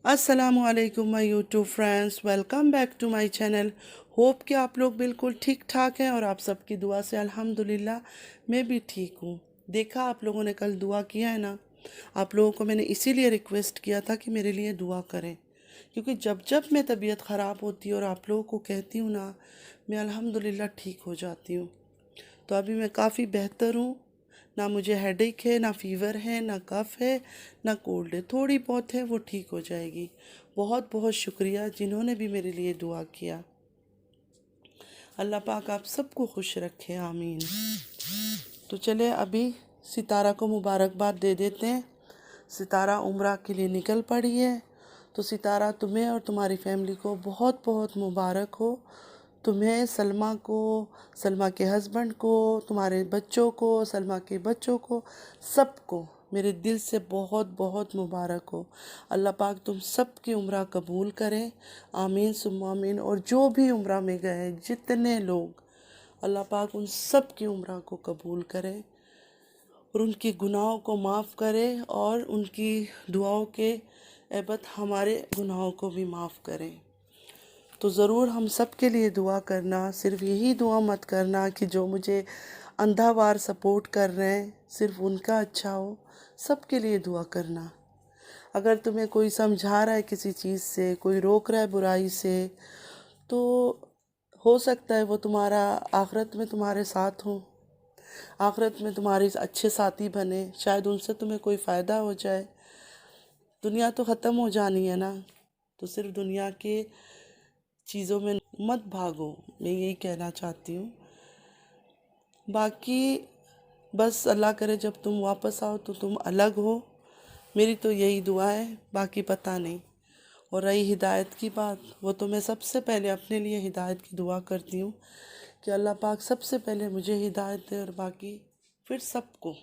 अस्सलामुअलैकुम my YouTube friends, welcome back to my channel. Hope कि आप लोग बिल्कुल ठीक ठाक हैं और आप सबकी दुआ से अल्हम्दुलिल्लाह मैं भी ठीक हूँ। देखा आप लोगों ने कल दुआ किया है ना। आप लोगों को मैंने इसीलिए रिक्वेस्ट किया था कि मेरे लिए दुआ करें, क्योंकि जब जब मैं तबीयत ख़राब होती है और आप लोगों को कहती हूँ ना, मैं अल्हम्दुलिल्लाह ठीक हो जाती हूँ। तो अभी मैं काफ़ी बेहतर हूँ। ना मुझे हेडेक है, ना फ़ीवर है, ना कफ़ है, ना कोल्ड है। थोड़ी बहुत है, वो ठीक हो जाएगी। बहुत बहुत शुक्रिया जिन्होंने भी मेरे लिए दुआ किया। अल्लाह पाक आप सबको खुश रखे, आमीन। तो चले अभी सितारा को मुबारकबाद दे देते हैं। सितारा उम्रा के लिए निकल पड़ी है। तो सितारा, तुम्हें और तुम्हारी फैमिली को बहुत बहुत मुबारक हो। तुम्हें, सलमा को, सलमा के हस्बैंड को, तुम्हारे बच्चों को, सलमा के बच्चों को, सबको मेरे दिल से बहुत बहुत मुबारक हो। अल्लाह पाक तुम सब की उम्रा कबूल करें, आमीन सुम्मा आमीन। और जो भी उम्रा में गए, जितने लोग, अल्लाह पाक उन सब की उम्रा को कबूल करे और उनके गुनाहों को माफ़ करे और उनकी दुआओं के एबत हमारे गुनाहों को भी माफ़ करें। तो ज़रूर हम सब के लिए दुआ करना। सिर्फ़ यही दुआ मत करना कि जो मुझे अंधावार सपोर्ट कर रहे हैं सिर्फ़ उनका अच्छा हो। सब के लिए दुआ करना। अगर तुम्हें कोई समझा रहा है किसी चीज़ से, कोई रोक रहा है बुराई से, तो हो सकता है वो तुम्हारा आखिरत में तुम्हारे साथ हो, आखिरत में तुम्हारे अच्छे साथी बने। शायद उनसे तुम्हें कोई फ़ायदा हो जाए। दुनिया तो ख़त्म हो जानी है ना, तो सिर्फ दुनिया के चीज़ों में मत भागो, मैं यही कहना चाहती हूँ। बाकी बस अल्लाह करे जब तुम वापस आओ तो तुम अलग हो, मेरी तो यही दुआ है। बाकी पता नहीं। और रही हिदायत की बात, वो तो मैं सबसे पहले अपने लिए हिदायत की दुआ करती हूँ कि अल्लाह पाक सबसे पहले मुझे हिदायत दे और बाकी फिर सबको।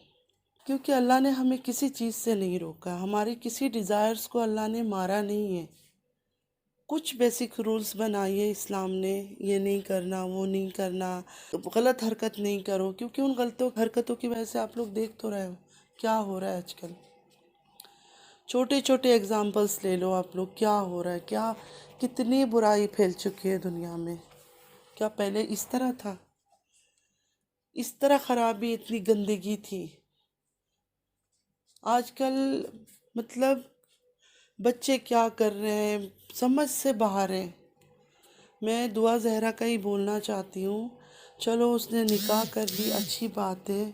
क्योंकि अल्लाह ने हमें किसी चीज़ से नहीं रोका, हमारी किसी डिज़ायर्स को अल्लाह ने मारा नहीं है। कुछ बेसिक रूल्स बनाइए इस्लाम ने, ये नहीं करना, वो नहीं करना, गलत हरकत नहीं करो। क्योंकि उन गलत हरकतों की वजह से आप लोग देख तो रहे हो क्या हो रहा है आजकल। छोटे छोटे एग्जाम्पल्स ले लो आप लोग, क्या हो रहा है, क्या कितनी बुराई फैल चुकी है दुनिया में। क्या पहले इस तरह था? इस तरह खराबी, इतनी गंदगी थी? आजकल मतलब बच्चे क्या कर रहे हैं समझ से बाहर है। मैं दुआ जहरा का ही बोलना चाहती हूँ। चलो उसने निकाह कर ली, अच्छी बात है,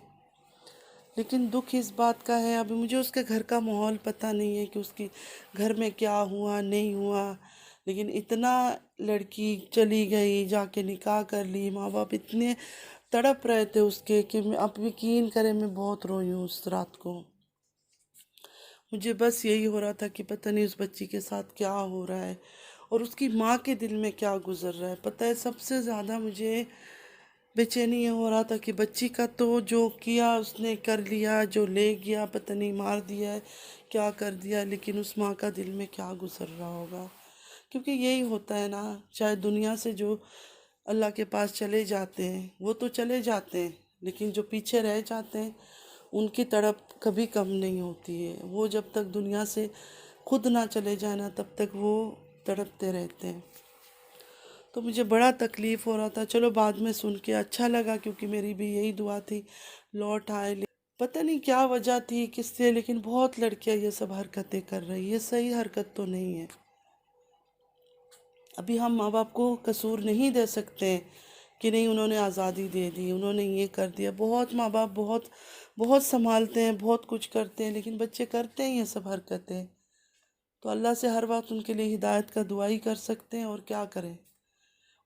लेकिन दुख इस बात का है अभी मुझे उसके घर का माहौल पता नहीं है कि उसकी घर में क्या हुआ नहीं हुआ। लेकिन इतना लड़की चली गई, जाके निकाह कर ली, माँ बाप इतने तड़प रहे थे उसके कि मैं, आप यकीन करें, मैं बहुत रोई हूँ उस रात को। मुझे बस यही हो रहा था कि पता नहीं उस बच्ची के साथ क्या हो रहा है और उसकी माँ के दिल में क्या गुजर रहा है। पता है, सबसे ज़्यादा मुझे बेचैनी ये हो रहा था कि बच्ची का तो जो किया उसने कर लिया, जो ले गया, पता नहीं मार दिया है, क्या कर दिया, लेकिन उस माँ का दिल में क्या गुजर रहा होगा। क्योंकि यही होता है ना, चाहे दुनिया से जो अल्लाह के पास चले जाते हैं वो तो चले जाते हैं, लेकिन जो पीछे रह जाते हैं उनकी तड़प कभी कम नहीं होती है। वो जब तक दुनिया से खुद ना चले जाए ना, तब तक वो तड़पते रहते हैं। तो मुझे बड़ा तकलीफ़ हो रहा था। चलो बाद में सुन के अच्छा लगा, क्योंकि मेरी भी यही दुआ थी लौट आए। पता नहीं क्या वजह थी किससे, लेकिन बहुत लड़कियां ये सब हरकतें कर रही, ये सही हरकत तो नहीं है। अभी हम माँ बाप को कसूर नहीं दे सकते कि नहीं उन्होंने आज़ादी दे दी, उन्होंने ये कर दिया। बहुत माँ बाप बहुत बहुत संभालते हैं, बहुत कुछ करते हैं, लेकिन बच्चे करते हैं ये सब हरकतें। तो अल्लाह से हर वक्त उनके लिए हिदायत का दुआ ही कर सकते हैं, और क्या करें।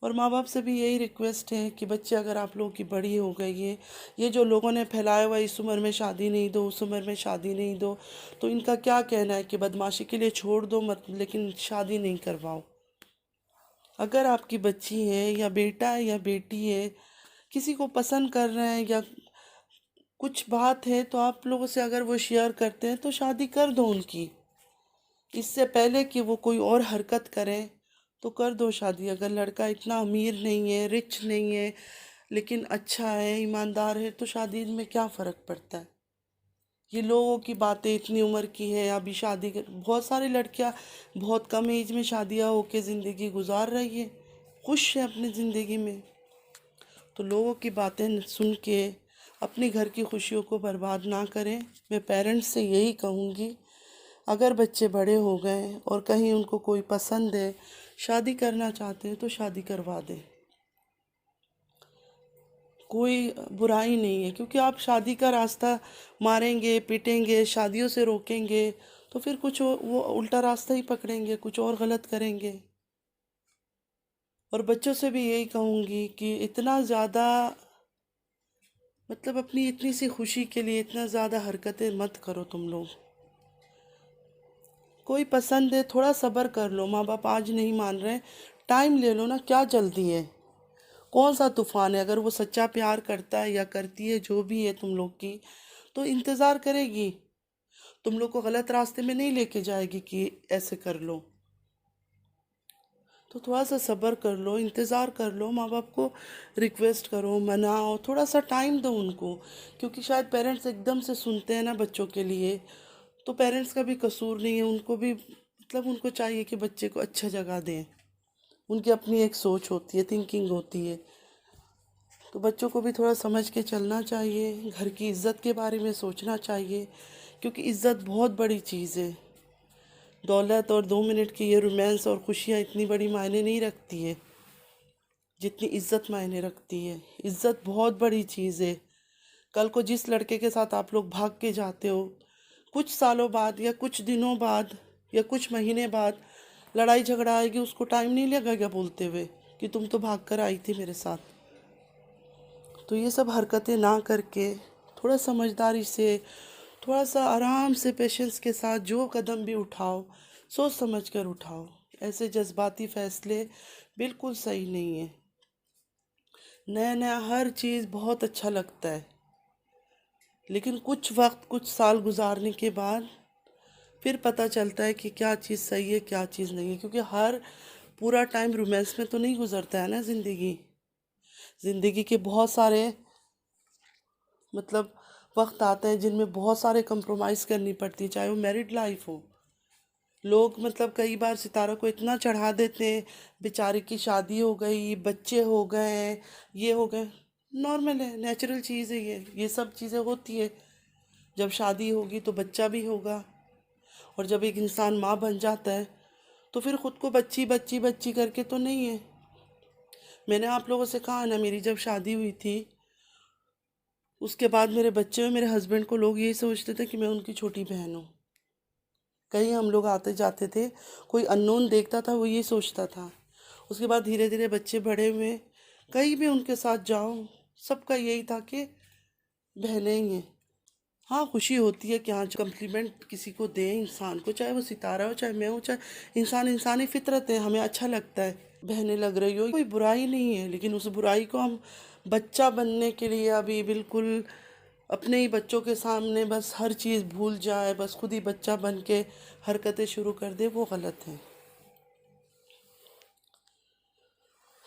और माँ बाप से भी यही रिक्वेस्ट है कि बच्चे, अगर आप लोगों की बड़ी हो गई है, ये जो लोगों ने फैलाया हुआ इस उम्र में शादी नहीं दो, उस उम्र में शादी नहीं दो, तो इनका क्या कहना है कि बदमाशी के लिए छोड़ दो मत, लेकिन शादी नहीं करवाओ। अगर आपकी बच्ची है या बेटा है या बेटी है, किसी को पसंद कर रहे हैं या कुछ बात है, तो आप लोगों से अगर वो शेयर करते हैं तो शादी कर दो उनकी। इससे पहले कि वो कोई और हरकत करें तो कर दो शादी। अगर लड़का इतना अमीर नहीं है, रिच नहीं है, लेकिन अच्छा है, ईमानदार है, तो शादी में क्या फ़र्क पड़ता है। ये लोगों की बातें, इतनी उम्र की है अभी शादी कर, बहुत सारी लड़कियां बहुत कम एज में शादियां होके ज़िंदगी गुजार रही है, खुश है अपनी ज़िंदगी में। तो लोगों की बातें सुन के अपनी घर की खुशियों को बर्बाद ना करें। मैं पेरेंट्स से यही कहूँगी, अगर बच्चे बड़े हो गए और कहीं उनको कोई पसंद है, शादी करना चाहते हैं तो शादी करवा दें, कोई बुराई नहीं है। क्योंकि आप शादी का रास्ता मारेंगे, पीटेंगे, शादियों से रोकेंगे तो फिर कुछ वो उल्टा रास्ता ही पकड़ेंगे, कुछ और गलत करेंगे। और बच्चों से भी यही कहूँगी कि इतना ज़्यादा मतलब अपनी इतनी सी खुशी के लिए इतना ज़्यादा हरकतें मत करो तुम लोग। कोई पसंद है, थोड़ा सब्र कर लो, माँ बाप आज नहीं मान रहे, टाइम ले लो ना, क्या जल्दी है, कौन सा तूफान है। अगर वो सच्चा प्यार करता है या करती है, जो भी है तुम लोग की, तो इंतज़ार करेगी, तुम लोग को गलत रास्ते में नहीं लेके जाएगी कि ऐसे कर लो। तो थोड़ा सा सब्र कर लो, इंतज़ार कर लो, माँ बाप को रिक्वेस्ट करो, मनाओ, थोड़ा सा टाइम दो उनको। क्योंकि शायद पेरेंट्स एकदम से सुनते हैं ना बच्चों के लिए, तो पेरेंट्स का भी कसूर नहीं है, उनको भी मतलब उनको चाहिए कि बच्चे को अच्छा जगह दें, उनकी अपनी एक सोच होती है, थिंकिंग होती है। तो बच्चों को भी थोड़ा समझ के चलना चाहिए, घर की इज्जत के बारे में सोचना चाहिए, क्योंकि इज्जत बहुत बड़ी चीज़ है। दौलत और 2 मिनट की ये रोमांस और खुशियाँ इतनी बड़ी मायने नहीं रखती है जितनी इज्जत मायने रखती है। इज्जत बहुत बड़ी चीज़ है। कल को जिस लड़के के साथ आप लोग भाग के जाते हो, कुछ सालों बाद या कुछ दिनों बाद या कुछ महीने बाद लड़ाई झगड़ा आएगी, उसको टाइम नहीं लगेगा बोलते हुए कि तुम तो भाग कर आई थी मेरे साथ। तो ये सब हरकतें ना करके थोड़ा समझदारी से, थोड़ा सा आराम से, पेशेंस के साथ जो कदम भी उठाओ, सोच समझ कर उठाओ। ऐसे जज्बाती फैसले बिल्कुल सही नहीं है। नया नया हर चीज़ बहुत अच्छा लगता है, लेकिन कुछ वक्त, कुछ साल गुजारने के बाद फिर पता चलता है कि क्या चीज़ सही है, क्या चीज़ नहीं है। क्योंकि हर पूरा टाइम रोमांस में तो नहीं गुजरता है ना ज़िंदगी। ज़िंदगी के बहुत सारे मतलब वक्त आते हैं जिनमें बहुत सारे कंप्रोमाइज़ करनी पड़ती है, चाहे वो मैरिड लाइफ हो। लोग मतलब कई बार सितारों को इतना चढ़ा देते हैं, बेचारे की शादी हो गई, बच्चे हो गए, ये हो गए, नॉर्मल है, नेचुरल चीज़ है, ये सब चीज़ें होती है। जब शादी होगी तो बच्चा भी होगा, और जब एक इंसान माँ बन जाता है तो फिर खुद को बच्ची बच्ची बच्ची करके तो नहीं है। मैंने आप लोगों से कहा ना, मेरी जब शादी हुई थी उसके बाद मेरे बच्चे और मेरे हस्बैंड को लोग यही सोचते थे कि मैं उनकी छोटी बहन हूँ। कहीं हम लोग आते जाते थे, कोई अननोन देखता था, वो ये सोचता था। उसके बाद धीरे धीरे बच्चे बड़े हुए, कहीं भी उनके साथ जाओ, सबका यही था कि बहनें ही हैं। हाँ, खुशी होती है कि हाँ कम्प्लीमेंट किसी को दें इंसान को, चाहे वो सितारा हो, चाहे मैं हूँ, चाहे इंसान, इंसानी फितरत है, हमें अच्छा लगता है बहनें लग रही हो, कोई बुराई नहीं है। लेकिन उस बुराई को हम बच्चा बनने के लिए अभी बिल्कुल अपने ही बच्चों के सामने बस हर चीज़ भूल जाए, बस खुद ही बच्चा बन के हरकतें शुरू कर दे, वो गलत है।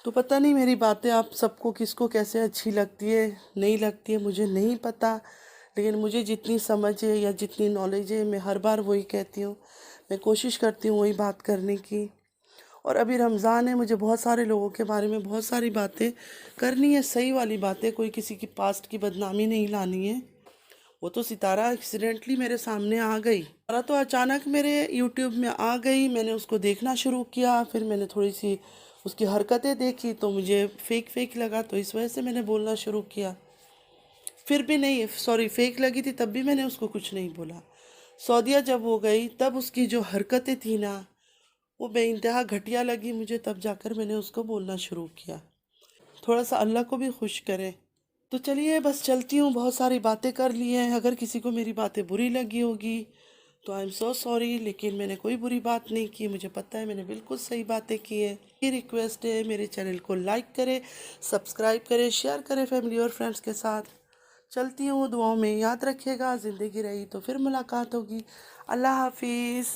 तो पता नहीं मेरी बातें आप सबको किसको कैसे अच्छी लगती है, नहीं लगती है, मुझे नहीं पता। लेकिन मुझे जितनी समझ है या जितनी नॉलेज है, मैं हर बार वही कहती हूँ, मैं कोशिश करती हूँ वही बात करने की। और अभी रमज़ान है, मुझे बहुत सारे लोगों के बारे में बहुत सारी बातें करनी है, सही वाली बातें, कोई किसी की पास्ट की बदनामी नहीं लानी है। वो तो सितारा एक्सीडेंटली मेरे सामने आ गई, सितारा तो अचानक मेरे यूट्यूब में आ गई, मैंने उसको देखना शुरू किया, फिर मैंने थोड़ी सी उसकी हरकतें देखी तो मुझे फेक फेक लगा, तो इस वजह से मैंने बोलना शुरू किया। फिर भी नहीं, सॉरी, फेक लगी थी तब भी मैंने उसको कुछ नहीं बोला। सऊदिया जब हो गई तब उसकी जो हरकतें थी ना, वो बेइंतहा घटिया लगी मुझे, तब जाकर मैंने उसको बोलना शुरू किया। थोड़ा सा अल्लाह को भी खुश करें। तो चलिए बस चलती हूँ, बहुत सारी बातें कर ली हैं। अगर किसी को मेरी बातें बुरी लगी होगी तो आई एम सो सॉरी, लेकिन मैंने कोई बुरी बात नहीं की, मुझे पता है मैंने बिल्कुल सही बातें की है। ये रिक्वेस्ट है, मेरे चैनल को लाइक करें, सब्सक्राइब करें, शेयर करें फैमिली और फ्रेंड्स के साथ। चलती हूँ, दुआओं में याद रखिएगा, ज़िंदगी रही तो फिर मुलाकात होगी। अल्लाह हाफिज़।